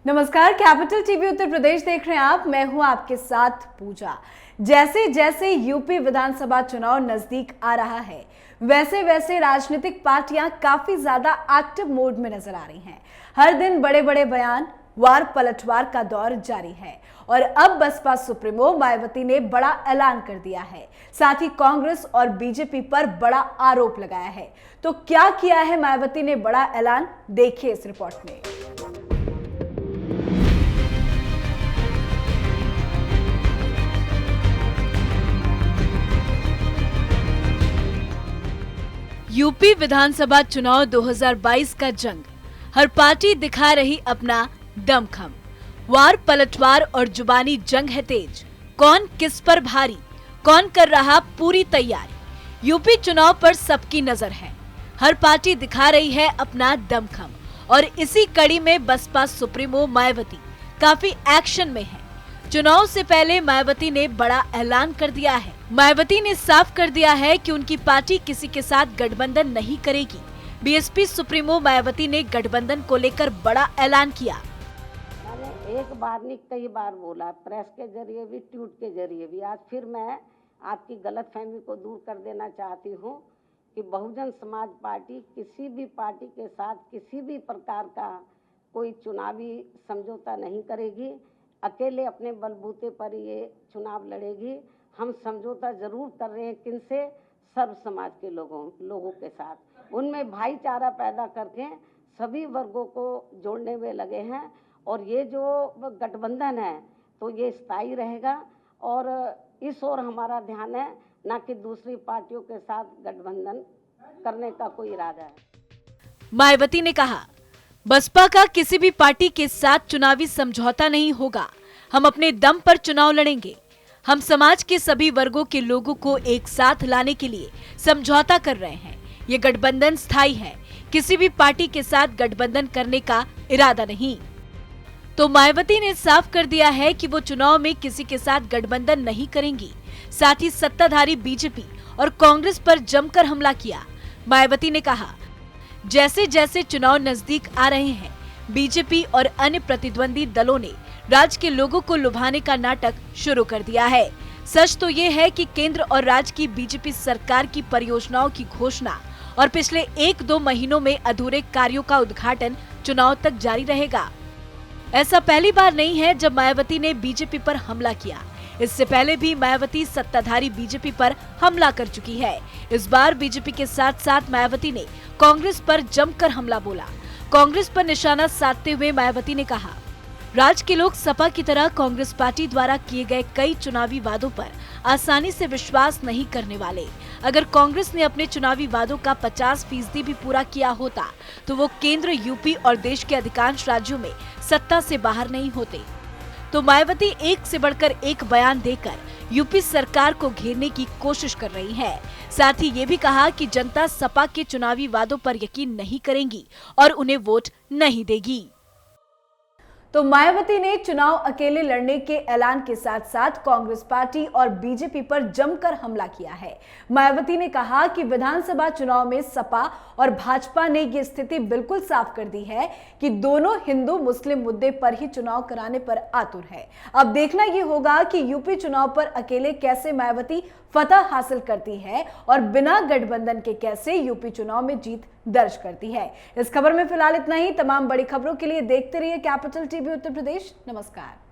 नमस्कार, capital TV Uttar Pradesh देख रहे हैं आप। मैं हूं आपके साथ पूजा। जैसे जैसे यूपी विधानसभा चुनाव नजदीक आ रहा है, वैसे वैसे राजनीतिक पार्टियां काफी ज्यादा एक्टिव मोड में नजर आ रही हैं। हर दिन बड़े बड़े बयान, वार पलटवार का दौर जारी है और अब बसपा सुप्रीमो मायावती ने बड़ा ऐलान कर दिया है। साथ ही कांग्रेस और बीजेपी पर बड़ा आरोप लगाया है। तो क्या किया है मायावती ने बड़ा ऐलान, देखिए इस रिपोर्ट में। यूपी विधानसभा चुनाव 2022 का जंग, हर पार्टी दिखा रही अपना दमखम। वार पलटवार और जुबानी जंग है तेज। कौन किस पर भारी, कौन कर रहा पूरी तैयारी। यूपी चुनाव पर सबकी नजर है। हर पार्टी दिखा रही है अपना दमखम और इसी कड़ी में बसपा सुप्रीमो मायावती काफी एक्शन में है। चुनाव से पहले मायावती ने बड़ा ऐलान कर दिया है। मायावती ने साफ कर दिया है कि उनकी पार्टी किसी के साथ गठबंधन नहीं करेगी। बीएसपी सुप्रीमो मायावती ने गठबंधन को लेकर बड़ा ऐलान किया। मैंने एक बार नहीं कई बार बोला, प्रेस के जरिए भी, ट्वीट के जरिए भी। आज फिर मैं आपकी गलतफहमी को दूर कर देना चाहती हूँ कि बहुजन समाज पार्टी किसी भी पार्टी के साथ किसी भी प्रकार का कोई चुनावी समझौता नहीं करेगी। अकेले अपने बलबूते पर ये चुनाव लड़ेगी। हम समझौता जरूर कर रहे हैं, किनसे? सर्व समाज के लोगों के साथ। उनमें भाईचारा पैदा करके सभी वर्गों को जोड़ने में लगे हैं और ये जो गठबंधन है तो ये स्थायी रहेगा और इस ओर हमारा ध्यान है, ना कि दूसरी पार्टियों के साथ गठबंधन करने का कोई इरादा है। मायावती ने कहा, बसपा का किसी भी पार्टी के साथ चुनावी समझौता नहीं होगा। हम अपने दम पर चुनाव लड़ेंगे। हम समाज के सभी वर्गों के लोगों को एक साथ लाने के लिए समझौता कर रहे हैं। ये गठबंधन स्थायी है, किसी भी पार्टी के साथ गठबंधन करने का इरादा नहीं। तो मायावती ने साफ कर दिया है कि वो चुनाव में किसी के साथ गठबंधन नहीं करेंगी। साथ ही सत्ताधारी बीजेपी और कांग्रेस पर जमकर हमला किया। मायावती ने कहा, जैसे जैसे चुनाव नजदीक आ रहे हैं, बीजेपी और अन्य प्रतिद्वंदी दलों ने राज्य के लोगों को लुभाने का नाटक शुरू कर दिया है। सच तो ये है कि केंद्र और राज्य की बीजेपी सरकार की परियोजनाओं की घोषणा और पिछले 1-2 महीनों में अधूरे कार्यों का उद्घाटन चुनाव तक जारी रहेगा। ऐसा पहली बार नहीं है जब मायावती ने बीजेपी पर हमला किया। इससे पहले भी मायावती सत्ताधारी बीजेपी पर हमला कर चुकी है। इस बार बीजेपी के साथ साथ मायावती ने कांग्रेस पर जमकर हमला बोला। कांग्रेस पर निशाना साधते हुए मायावती ने कहा, राज्य के लोग सपा की तरह कांग्रेस पार्टी द्वारा किए गए कई चुनावी वादों पर आसानी से विश्वास नहीं करने वाले। अगर कांग्रेस ने अपने चुनावी वादों का 50% भी पूरा किया होता तो वो केंद्र, यूपी और देश के अधिकांश राज्यों में सत्ता से बाहर नहीं होते। तो मायावती एक से बढ़कर एक बयान देकर यूपी सरकार को घेरने की कोशिश कर रही है। साथ ही ये भी कहा कि जनता सपा के चुनावी वादों पर यकीन नहीं करेंगी और उन्हें वोट नहीं देगी। तो मायावती ने चुनाव अकेले लड़ने के ऐलान के साथ साथ कांग्रेस पार्टी और बीजेपी पर जमकर हमला किया है। मायावती ने कहा कि विधानसभा चुनाव में सपा और भाजपा ने ये स्थिति बिल्कुल साफ कर दी है कि दोनों हिंदू मुस्लिम मुद्दे पर ही चुनाव कराने पर आतुर है। अब देखना ये होगा कि यूपी चुनाव पर अकेले कैसे मायावती फतह हासिल करती है और बिना गठबंधन के कैसे यूपी चुनाव में जीत दर्ज करती है। इस खबर में फिलहाल इतना ही। तमाम बड़ी खबरों के लिए देखते रहिए कैपिटल टीवी उत्तर प्रदेश। नमस्कार।